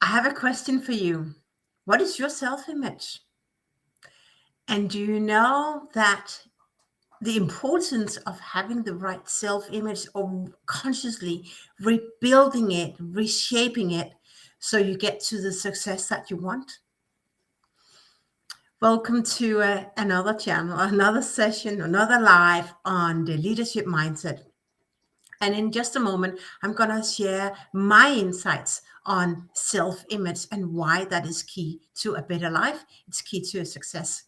I have a question for you. What is your self-image? And do you know that the importance of having the right self-image or consciously rebuilding it, reshaping it so you get to the success that you want? Welcome to another channel, another session, another live on the leadership mindset. And in just a moment, I'm going to share my insights on self-image and why that is key to a better life. It's key to a success.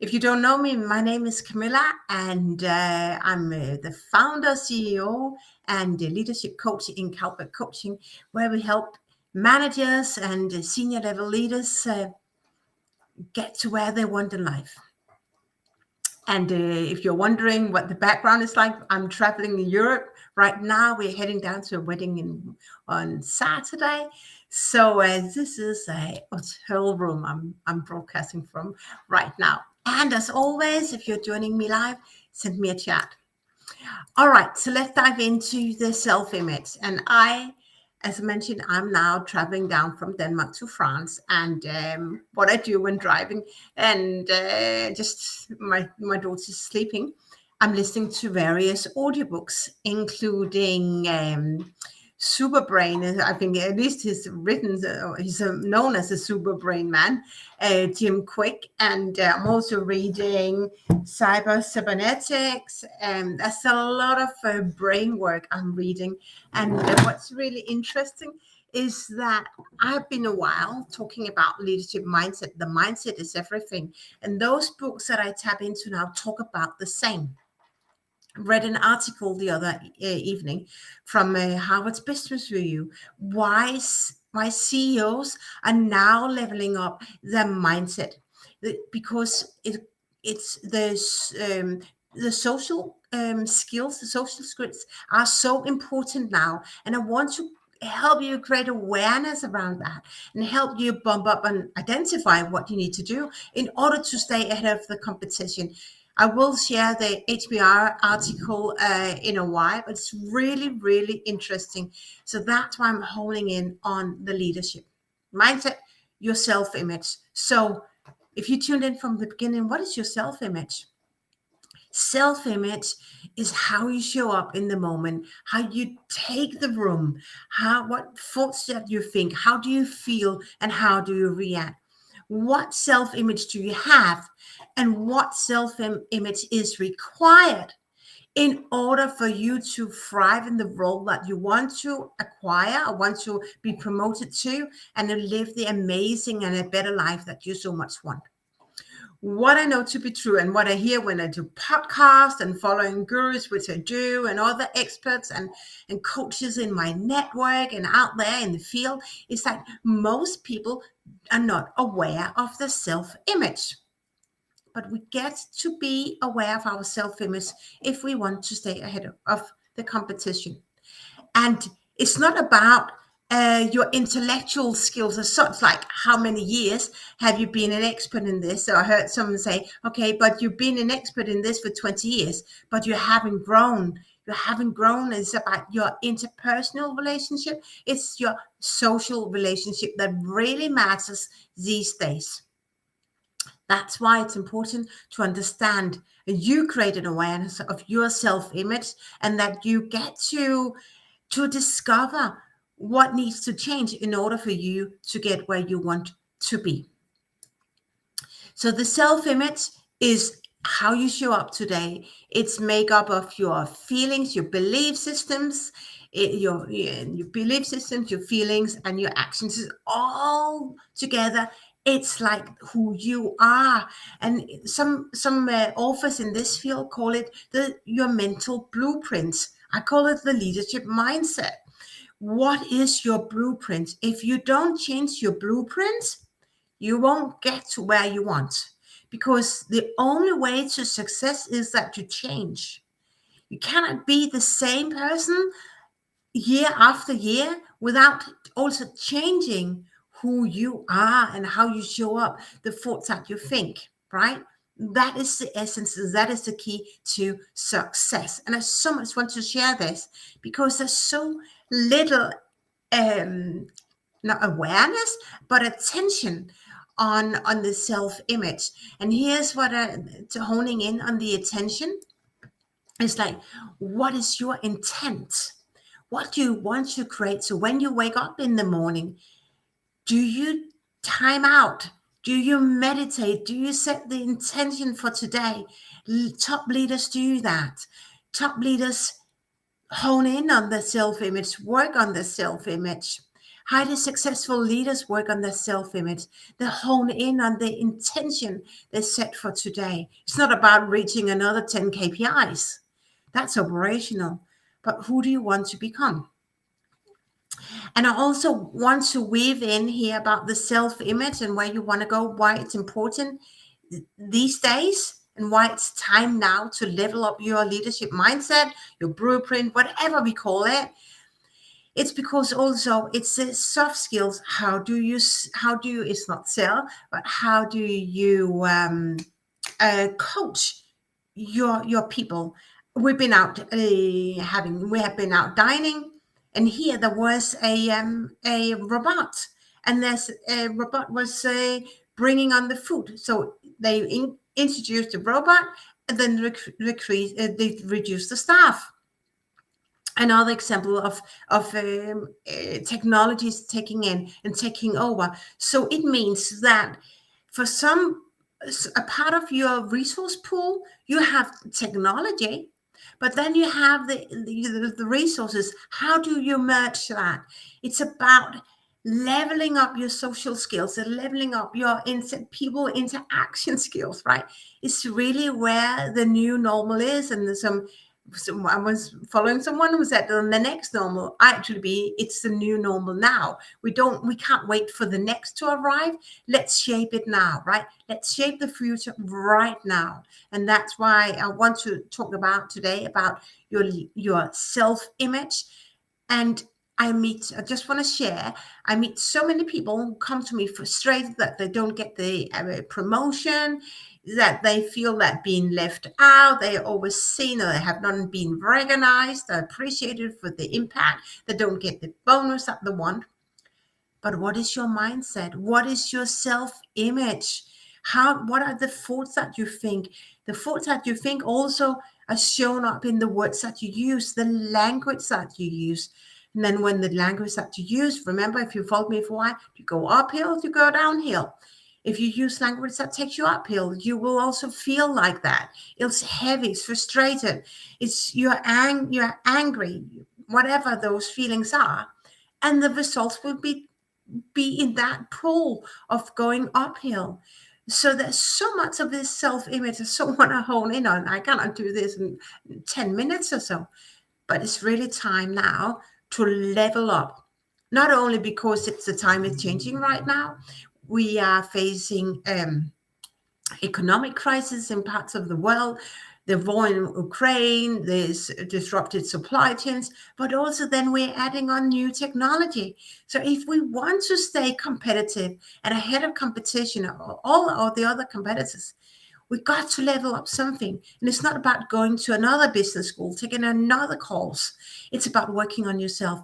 If you don't know me, my name is Camilla, and I'm the founder, CEO, and the leadership coach in Calvert Coaching, where we help managers and senior level leaders get to where they want in life. And if you're wondering what the background is like, I'm traveling in Europe right now. We're heading down to a wedding on Saturday. So this is a hotel room I'm broadcasting from right now. And as always, if you're joining me live, send me a chat. All right, so let's dive into the self-image. And as I mentioned, I'm now traveling down from Denmark to France. And what I do when driving, and just my daughter's sleeping, I'm listening to various audiobooks, including Superbrain. I think at least he's known as a Superbrain man, Jim Quick. And I'm also reading Cybernetics. There's a lot of brain work I'm reading. And what's really interesting is that I've been a while talking about leadership mindset. The mindset is everything. And those books that I tap into now talk about the same. Read an article the other evening from Harvard's Business Review. Why CEOs are now leveling up their mindset, because it's the social skills, the social skills are so important now, and I want to help you create awareness around that and help you bump up and identify what you need to do in order to stay ahead of the competition. I will share the HBR article in a while, but it's really, really interesting. So that's why I'm honing in on the leadership mindset, your self-image. So if you tuned in from the beginning, what is your self-image? Self-image is how you show up in the moment, how you take the room, what thoughts that you think, how do you feel, and how do you react? What self-image do you have, and what self-image is required in order for you to thrive in the role that you want to acquire or want to be promoted to, and to live the amazing and a better life that you so much want? What I know to be true, and what I hear when I do podcasts and following gurus, which I do, and other experts and coaches in my network and out there in the field, is that most people are not aware of the self-image. But we get to be aware of our self-image if we want to stay ahead of the competition. And it's not about your intellectual skills as such, like how many years have you been an expert in this? So I heard someone say, okay, but you've been an expert in this for 20 years, but you haven't grown. You haven't grown. It's about your interpersonal relationship. It's your social relationship that really matters these days. That's why it's important to understand you create an awareness of your self-image, and that you get to discover what needs to change in order for you to get where you want to be. So the self-image is how you show up today. It's made up of your feelings, your belief systems, your belief systems, your feelings, and your actions is all together. It's like who you are. And some authors in this field call it your mental blueprints. I call it the leadership mindset. What is your blueprint? If you don't change your blueprint, you won't get to where you want, because the only way to success is that you change. You cannot be the same person year after year without also changing who you are and how you show up, the thoughts that you think, right? That is the essence. That is the key to success. And I so much want to share this because there's so little not awareness, but attention on the self-image. And here's what to honing in on the attention is like, what is your intent? What do you want to create? So when you wake up in the morning, do you time out? Do you meditate? Do you set the intention for today? Top leaders do that. Top leaders hone in on the self-image, work on the self-image. Highly successful leaders work on their self-image. They hone in on the intention they set for today. It's not about reaching another 10 KPIs. That's operational. But who do you want to become? And I also want to weave in here about the self-image and where you want to go, why it's important these days, and why it's time now to level up your leadership mindset, your blueprint, whatever we call it. It's because also it's the soft skills. How do you, it's not sell, but how do you coach your people? We've been out we have been out dining, and here there was a robot, and there's a robot was bringing on the food. So they introduced the robot, and then they reduced the staff. Another example of technologies taking in and taking over. So it means that for a part of your resource pool, you have technology, but then you have the resources. How do you merge that? It's about leveling up your social skills and leveling up your people interaction skills, right? It's really where the new normal is. And there's I was following someone who said the next normal actually it's the new normal now. We can't wait for the next to arrive. Let's shape it now, right? Let's shape the future right now. And that's why I want to talk about today about your self-image. And I just want to share, I meet so many people who come to me frustrated that they don't get the promotion, that they feel that being left out, they are always seen, or they have not been recognized or appreciated for the impact. They don't get the bonus that they want. But what is your mindset? What is your self-image? What are the thoughts that you think? The thoughts that you think also are shown up in the words that you use, the language that you use. And then when the language that you use, remember, if you followed me for a while, you go uphill, you go downhill. If you use language that takes you uphill, you will also feel like that. It's heavy, it's frustrated, you're angry, whatever those feelings are. And the results will be in that pool of going uphill. So there's so much of this self-image I so want to hone in on. I cannot do this in 10 minutes or so, but it's really time now to level up. Not only because the time is changing right now, we are facing economic crisis in parts of the world, the war in Ukraine, there's disrupted supply chains, but also then we're adding on new technology. So if we want to stay competitive and ahead of competition, all of the other competitors, we've got to level up something. And it's not about going to another business school, taking another course. It's about working on yourself.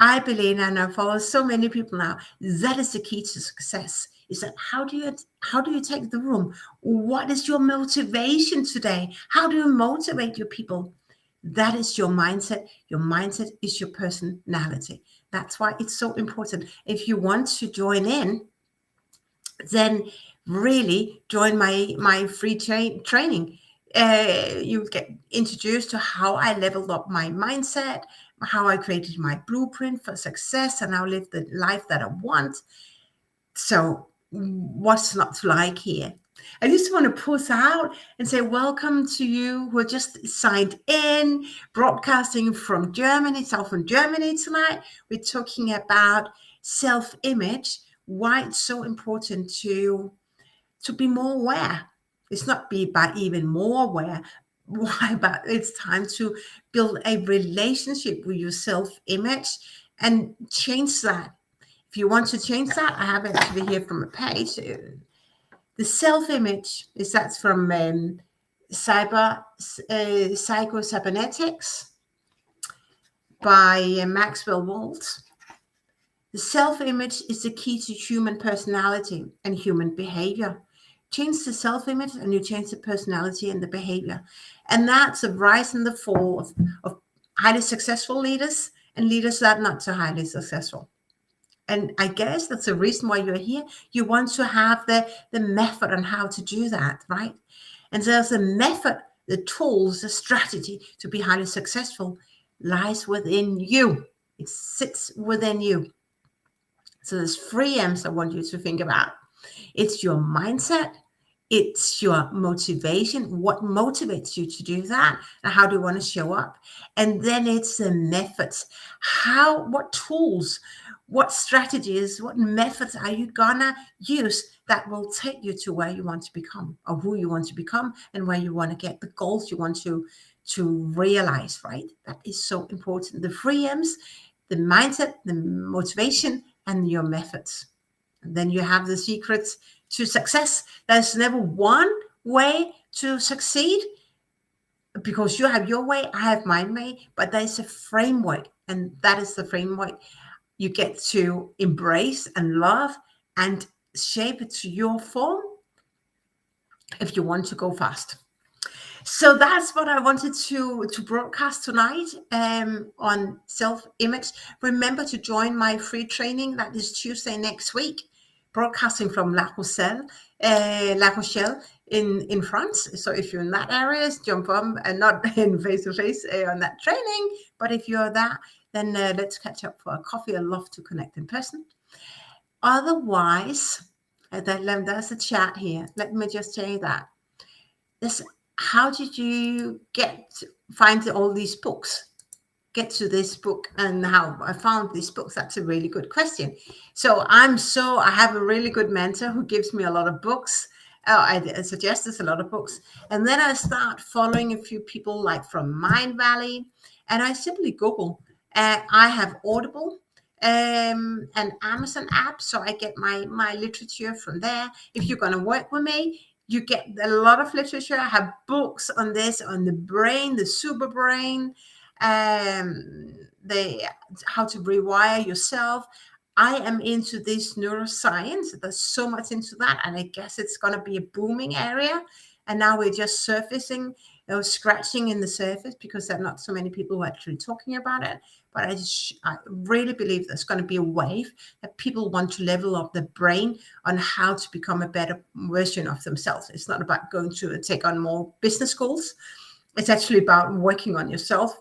I believe, and I follow so many people now, that is the key to success. Is that how do you take the room? What is your motivation today? How do you motivate your people? That is your mindset. Your mindset is your personality. That's why it's so important. If you want to join in, then really join my free training. You get introduced to how I leveled up my mindset, how I created my blueprint for success, and how I live the life that I want. So what's not to like here? I just want to pause out and say welcome to you who are just signed in, broadcasting from Germany, from Germany tonight. We're talking about self-image, why it's so important to be more aware. It's not be about even more aware. Why? But it's time to build a relationship with your self-image and change that. If you want to change that, I have it actually here from a page. The self-image that's from Psychocybernetics by Maxwell Maltz. The self-image is the key to human personality and human behavior. Change the self-image and you change the personality and the behavior. And that's the rise and the fall of highly successful leaders and leaders that are not so highly successful. And I guess that's the reason why you're here. You want to have the method on how to do that, right? And there's the method, the tools, the strategy to be highly successful lies within you. It sits within you. So there's three M's I want you to think about. It's your mindset, it's your motivation, what motivates you to do that, and how do you want to show up? And then it's the methods. What tools, what strategies, what methods are you gonna use that will take you to where you want to become, or who you want to become, and where you want to get, the goals you want to realize, right? That is so important. The three M's, the mindset, the motivation, and your methods. And then you have the secrets to success. There's never one way to succeed, because you have your way, I have my way, but there's a framework, and that is the framework you get to embrace and love and shape it to your form if you want to go fast. So that's what I wanted to broadcast tonight on self-image. Remember to join my free training. That is Tuesday next week, broadcasting from La Rochelle in France. So if you're in that area, jump on, and not in face-to-face on that training. But if you're that, then let's catch up for a coffee. I'd love to connect in person. Otherwise, there's a chat here. Let me just say that. How did you find all these books? Get to this book and how I found these books? That's a really good question. So I have a really good mentor who gives me a lot of books. I suggest there's a lot of books. And then I start following a few people like from Mind Valley, and I simply Google. I have Audible, an Amazon app, so I get my literature from there. If you're going to work with me, you get a lot of literature. I have books on this, on the brain, the super brain, how to rewire yourself. I am into this neuroscience. There's so much into that, and I guess it's going to be a booming area. And now we're just surfacing, scratching in the surface, because there are not so many people who are actually talking about it. But I really believe there's going to be a wave that people want to level up the brain on how to become a better version of themselves. It's not about going to take on more business goals. It's actually about working on yourself.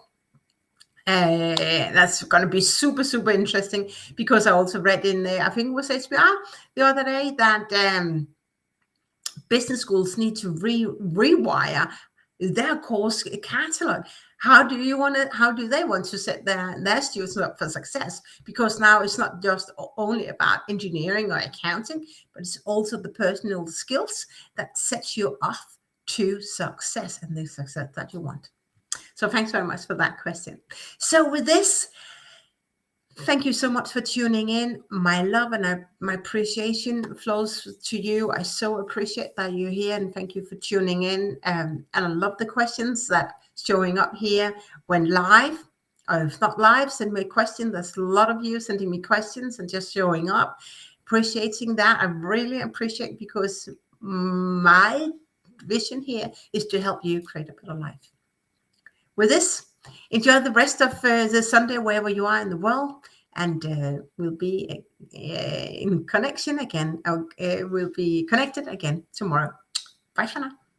That's going to be super, super interesting, because I also read in, I think it was HBR the other day, that business schools need to rewire their course catalog. How do they want to set their students up for success? Because now it's not just only about engineering or accounting, but it's also the personal skills that sets you off to success, and the success that you want. So thanks very much for that question. So with this, thank you so much for tuning in. My love and my appreciation flows to you. I so appreciate that you're here, and thank you for tuning in. And I love the questions that showing up here when live, or if not live, send me a question. There's a lot of you sending me questions and just showing up. Appreciating that. I really appreciate, because my vision here is to help you create a better life. With this, enjoy the rest of the Sunday wherever you are in the world, and we'll be in connection again. We'll be connected again tomorrow. Bye for now.